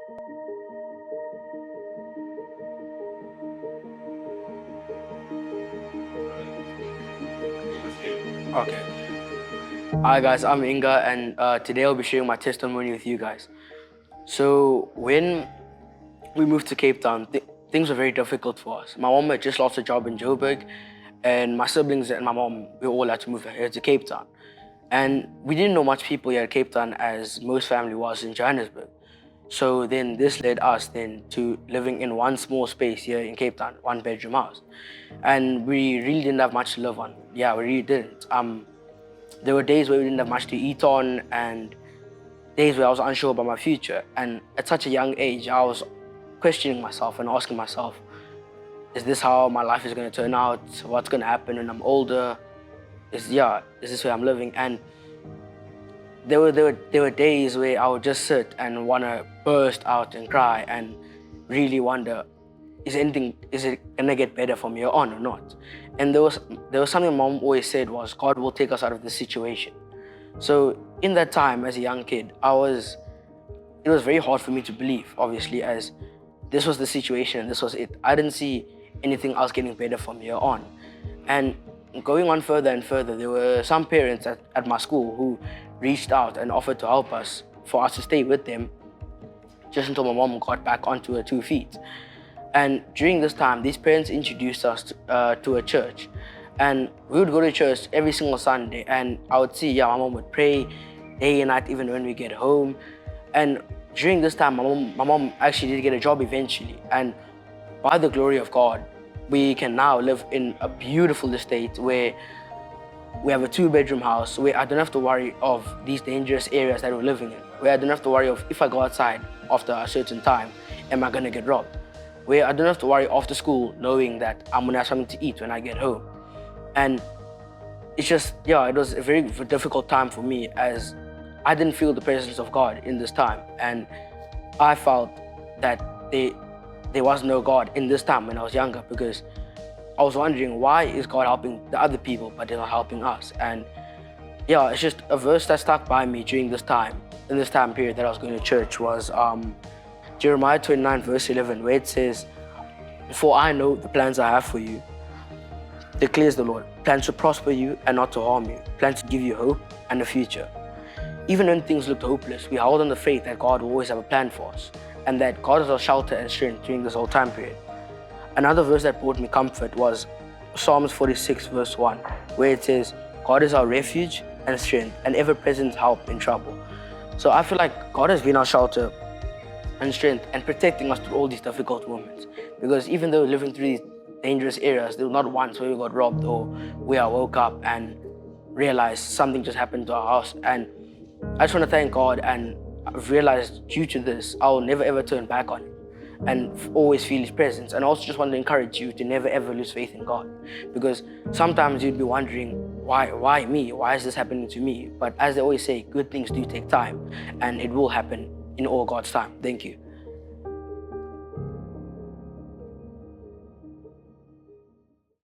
Okay. Hi guys, I'm Inga, and today I'll be sharing my testimony with you guys. So when we moved to Cape Town, things were very difficult for us. My mom had just lost a job in Joburg, and my siblings and my mom, we all had to move here to Cape Town. And we didn't know much people here at Cape Town as most family was in Johannesburg. So then this led us then to living in one small space here in Cape Town, one bedroom house. And we really didn't have much to live on. Yeah, we really didn't. There were days where we didn't have much to eat on, and days where I was unsure about my future. And at such a young age, I was questioning myself and asking myself, is this how my life is going to turn out? What's going to happen when I'm older? Is this where I'm living? And there were days where I would just sit and want to burst out and cry and really wonder, is it gonna get better from here on or not? And there was something Mom always said was, God will take us out of this situation. So in that time, as a young kid, it was very hard for me to believe, obviously, as this was the situation and this was it. I didn't see anything else getting better from here on. And going on further and further, there were some parents at my school who reached out and offered to help us, for us to stay with them just until my mom got back onto her 2 feet. And during this time, these parents introduced us to a church. And we would go to church every single Sunday, and I would see, my mom would pray day and night, even when we get home. And during this time, my mom actually did get a job eventually. And by the glory of God, we can now live in a beautiful estate where we have a 2-bedroom house, where I don't have to worry of these dangerous areas that we're living in, where I don't have to worry of, if I go outside after a certain time, am I gonna get robbed? Where I don't have to worry after school knowing that I'm gonna have something to eat when I get home. And it's just, it was a very difficult time for me, as I didn't feel the presence of God in this time. And I felt that there was no God in this time when I was younger, because I was wondering, why is God helping the other people but they're not helping us? And it's just a verse that stuck by me during this time, in this time period that I was going to church, was Jeremiah 29 verse 11, where it says, "For I know the plans I have for you, declares the Lord, plans to prosper you and not to harm you, plans to give you hope and a future." Even when things looked hopeless, we held on the faith that God will always have a plan for us, and that God is our shelter and strength during this whole time period. Another verse that brought me comfort was Psalms 46 verse 1, where it says, "God is our refuge and strength, and ever-present help in trouble." So I feel like God has been our shelter and strength and protecting us through all these difficult moments. Because even though living through these dangerous areas, there was not once where we got robbed or where I woke up and realized something just happened to our house. And I just want to thank God, and I've realized due to this, I'll never ever turn back on Him and always feel His presence. And I also just want to encourage you to never ever lose faith in God, because sometimes you'd be wondering, why me? Why is this happening to me? But as they always say, good things do take time, and it will happen in all God's time. Thank you.